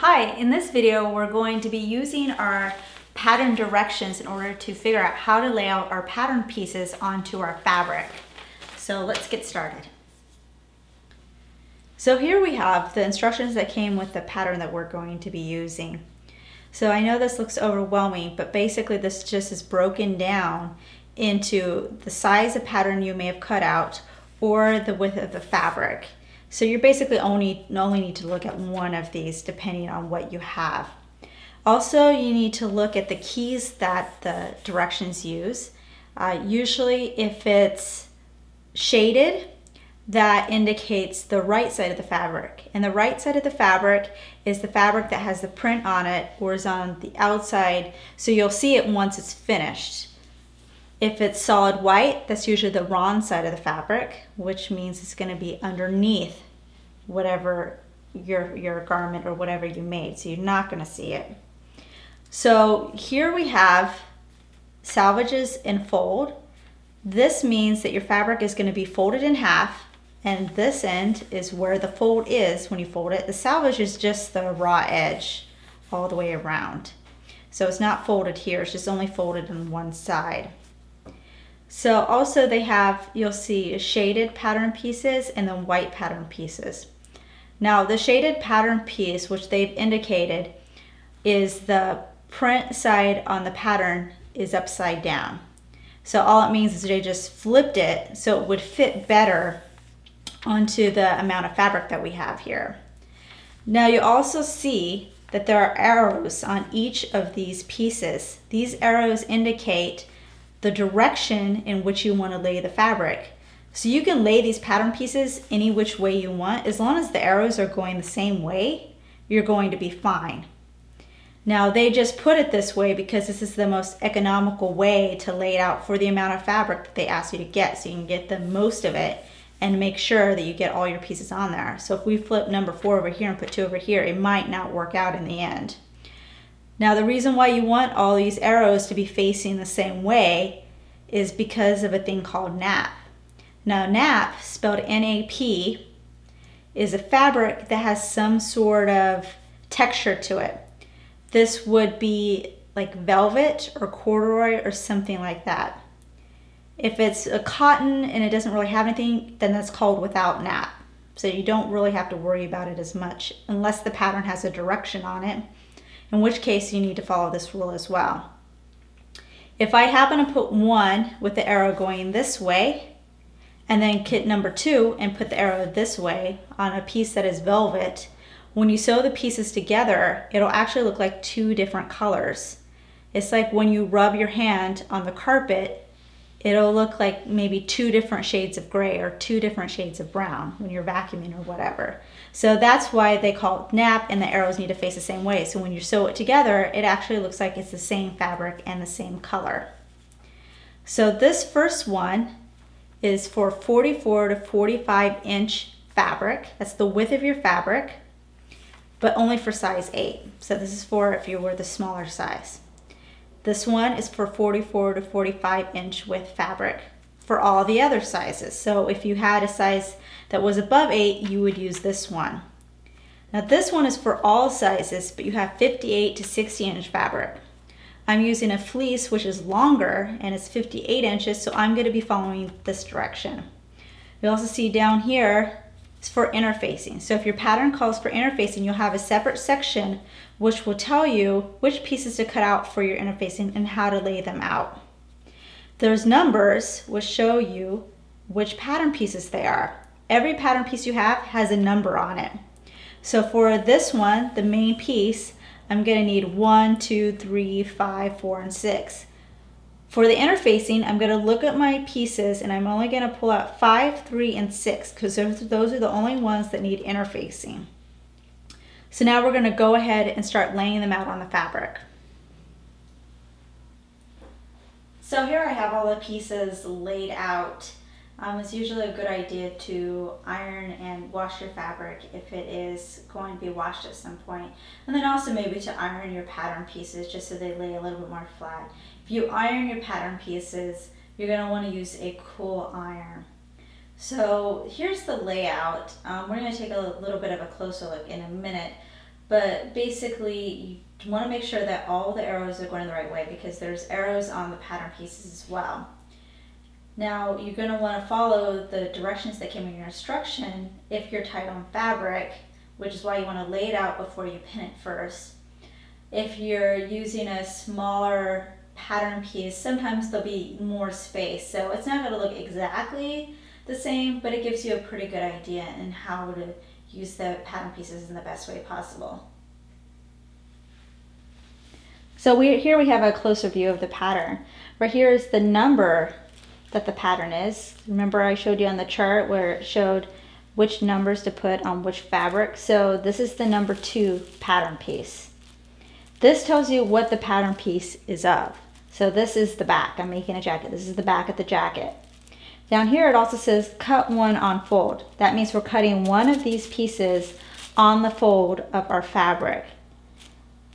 Hi, in this video we're going to be using our pattern directions in order to figure out how to lay out our pattern pieces onto our fabric. So let's get started. So here we have the instructions that came with the pattern that we're going to be using. So I know this looks overwhelming, but basically this just is broken down into the size of pattern you may have cut out or the width of the fabric. So you basically only need to look at one of these depending on what you have. Also, you need to look at the keys that the directions use. Usually if it's shaded, that indicates the right side of the fabric. And the right side of the fabric is the fabric that has the print on it or is on the outside, so you'll see it once it's finished. If it's solid white, that's usually the wrong side of the fabric, which means it's going to be underneath whatever your garment or whatever you made, so you're not going to see it. So here we have salvages and fold. This means that your fabric is going to be folded in half, and this end is where the fold is when you fold it. The salvage is just the raw edge all the way around. So it's not folded here, it's just only folded on one side. So also they have, you'll see shaded pattern pieces and then white pattern pieces. Now the shaded pattern piece, which they've indicated, is the print side on the pattern is upside down. So all it means is they just flipped it so it would fit better onto the amount of fabric that we have here. Now you also see that there are arrows on each of these pieces. These arrows indicate the direction in which you want to lay the fabric. So you can lay these pattern pieces any which way you want. As long as the arrows are going the same way, you're going to be fine. Now they just put it this way because this is the most economical way to lay it out for the amount of fabric that they ask you to get, so you can get the most of it and make sure that you get all your pieces on there. So if we flip number 4 over here and put 2 over here, it might not work out in the end. Now the reason why you want all these arrows to be facing the same way is because of a thing called nap. Now nap, spelled N-A-P, is a fabric that has some sort of texture to it. This would be like velvet or corduroy or something like that. If it's a cotton and it doesn't really have anything, then that's called without nap. So you don't really have to worry about it as much unless the pattern has a direction on it, in which case you need to follow this rule as well. If I happen to put 1 with the arrow going this way, and then kit number 2 and put the arrow this way on a piece that is velvet, when you sew the pieces together, it'll actually look like 2 different colors. It's like when you rub your hand on the carpet, it'll look like maybe 2 different shades of gray or 2 different shades of brown when you're vacuuming or whatever. So that's why they call it nap, and the arrows need to face the same way. So when you sew it together, it actually looks like it's the same fabric and the same color. So this first one is for 44 to 45 inch fabric. That's the width of your fabric, but only for size 8. So this is for if you were the smaller size. This one is for 44 to 45 inch width fabric for all the other sizes. So if you had a size that was above 8, you would use this one. Now this one is for all sizes, but you have 58 to 60 inch fabric. I'm using a fleece which is longer and it's 58 inches, so I'm going to be following this direction. You also see down here it's for interfacing. So if your pattern calls for interfacing, you'll have a separate section which will tell you which pieces to cut out for your interfacing and how to lay them out. There's numbers which show you which pattern pieces they are. Every pattern piece you have has a number on it. So for this one, the main piece, I'm going to need 1, 2, 3, 5, 4, and 6. For the interfacing, I'm going to look at my pieces and I'm only going to pull out 5, 3, and 6 because those are the only ones that need interfacing. So now we're going to go ahead and start laying them out on the fabric. So here I have all the pieces laid out. It's usually a good idea to iron and wash your fabric if it is going to be washed at some point. And then also maybe to iron your pattern pieces just so they lay a little bit more flat. If you iron your pattern pieces, you're going to want to use a cool iron. So here's the layout. We're going to take a little bit of a closer look in a minute. but basically you want to make sure that all the arrows are going the right way because there's arrows on the pattern pieces as well. Now you're going to want to follow the directions that came in your instruction if you're tied on fabric, which is why you want to lay it out before you pin it first. If you're using a smaller pattern piece, sometimes there'll be more space, so it's not going to look exactly the same, but it gives you a pretty good idea in how to use the pattern pieces in the best way possible. So here we have a closer view of the pattern. Right here is the number that the pattern is. Remember I showed you on the chart where it showed which numbers to put on which fabric. So this is the number 2 pattern piece. This tells you what the pattern piece is of. So this is the back. I'm making a jacket. This is the back of the jacket. Down here it also says cut one on fold. That means we're cutting one of these pieces on the fold of our fabric.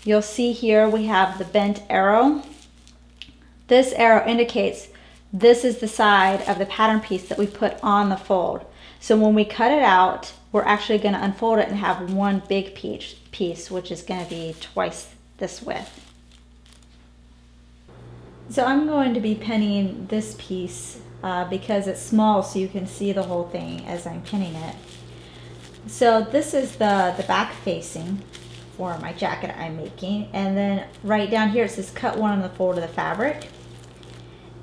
You'll see here we have the bent arrow. This arrow indicates this is the side of the pattern piece that we put on the fold. So when we cut it out, we're actually going to unfold it and have one big piece, which is going to be twice this width. So I'm going to be pinning this piece because it's small so you can see the whole thing as I'm pinning it. So this is the back facing for my jacket I'm making, and then right down here it says cut one on the fold of the fabric,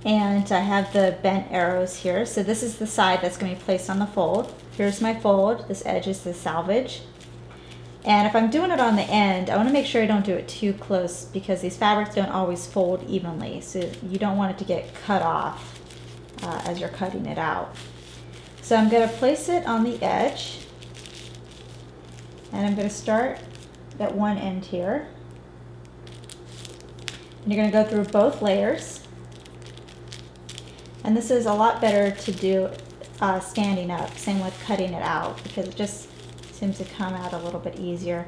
and I have the bent arrows here. So this is the side that's going to be placed on the fold. Here's my fold. This edge is the selvage. And if I'm doing it on the end, I want to make sure I don't do it too close because these fabrics don't always fold evenly. So you don't want it to get cut off as you're cutting it out. So I'm going to place it on the edge. And I'm going to start at one end here. And you're going to go through both layers. And this is a lot better to do standing up. Same with cutting it out because it just seems to come out a little bit easier.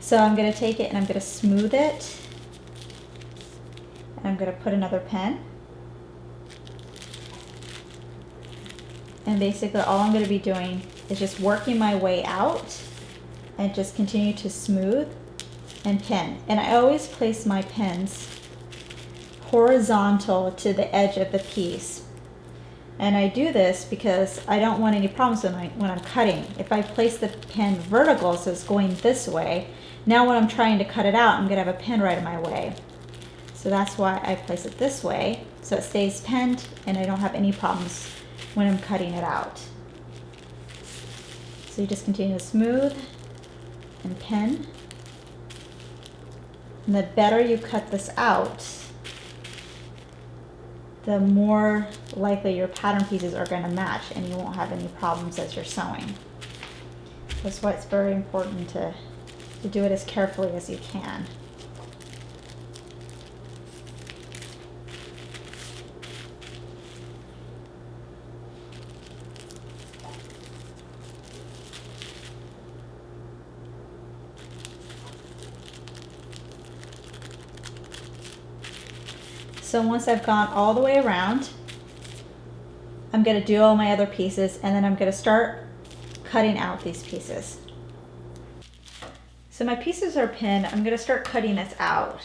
So I'm going to take it and I'm going to smooth it. And I'm going to put another pin. And basically all I'm going to be doing is just working my way out and just continue to smooth and pin. And I always place my pins horizontal to the edge of the piece. And I do this because I don't want any problems when I'm cutting. If I place the pin vertical, so it's going this way, now when I'm trying to cut it out, I'm gonna have a pin right in my way. So that's why I place it this way, so it stays pinned and I don't have any problems when I'm cutting it out. So you just continue to smooth and pin. And the better you cut this out, the more likely your pattern pieces are going to match and you won't have any problems as you're sewing. That's why it's very important to do it as carefully as you can. So once I've gone all the way around, I'm going to do all my other pieces and then I'm going to start cutting out these pieces. So my pieces are pinned. I'm going to start cutting this out.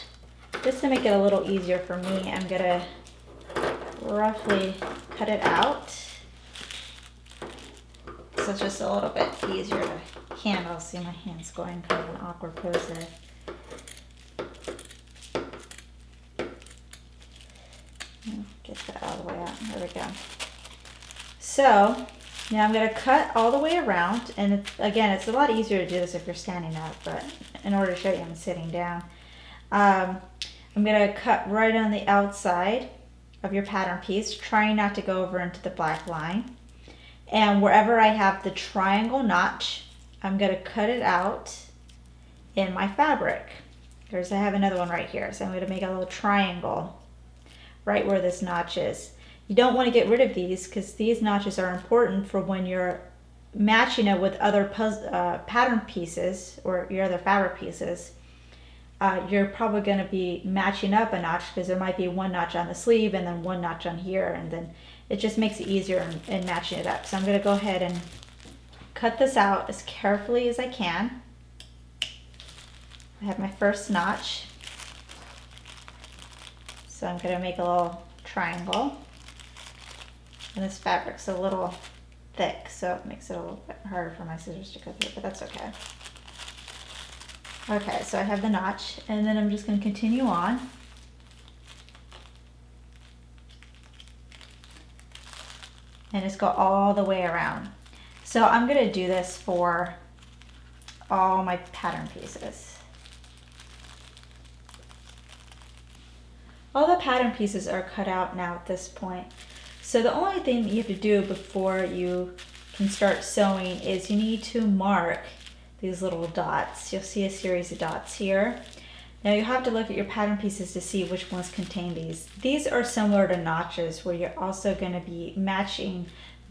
Just to make it a little easier for me, I'm going to roughly cut it out. So it's just a little bit easier to handle. See, my hand's going kind of an awkward pose there. Get that all the way out. There we go. So now I'm going to cut all the way around, and again, it's a lot easier to do this if you're standing up, but in order to show you, I'm sitting down. I'm going to cut right on the outside of your pattern piece, trying not to go over into the black line. And wherever I have the triangle notch, I'm going to cut it out in my fabric. I have another one right here, so I'm going to make a little triangle right where this notch is. You don't want to get rid of these because these notches are important for when you're matching it with other pattern pieces or your other fabric pieces. You're probably going to be matching up a notch because there might be one notch on the sleeve and then one notch on here, and then it just makes it easier in matching it up. So I'm going to go ahead and cut this out as carefully as I can. I have my first notch. So I'm gonna make a little triangle. And this fabric's a little thick, so it makes it a little bit harder for my scissors to go through, but that's okay. Okay, so I have the notch, and then I'm just gonna continue on. And just go all the way around. So I'm gonna do this for all my pattern pieces. All the pattern pieces are cut out now at this point. So the only thing that you have to do before you can start sewing is you need to mark these little dots. You'll see a series of dots here. Now you have to look at your pattern pieces to see which ones contain these. These are similar to notches, where you're also going to be matching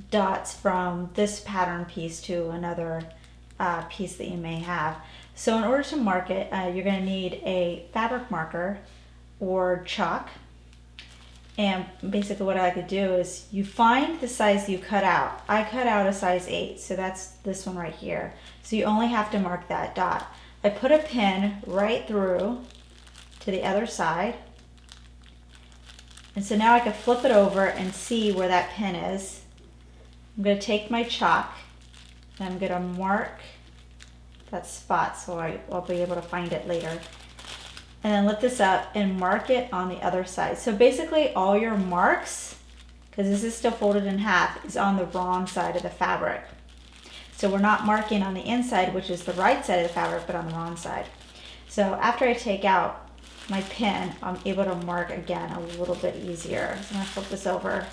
dots from this pattern piece to another piece that you may have. So in order to mark it, you're going to need a fabric marker or chalk. And basically what I like to do is you find the size you cut out. I cut out a size 8, so that's this one right here. So you only have to mark that dot. I put a pin right through to the other side. And so now I can flip it over and see where that pin is. I'm going to take my chalk and I'm going to mark that spot so I'll be able to find it later. And then lift this up and mark it on the other side. So basically all your marks, because this is still folded in half, is on the wrong side of the fabric. So we're not marking on the inside, which is the right side of the fabric, but on the wrong side. So after I take out my pin, I'm able to mark again a little bit easier. So I'm gonna flip this over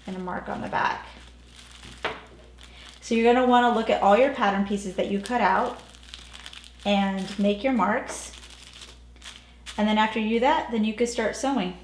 and mark on the back. So you're gonna wanna look at all your pattern pieces that you cut out and make your marks. And then after you do that, then you can start sewing.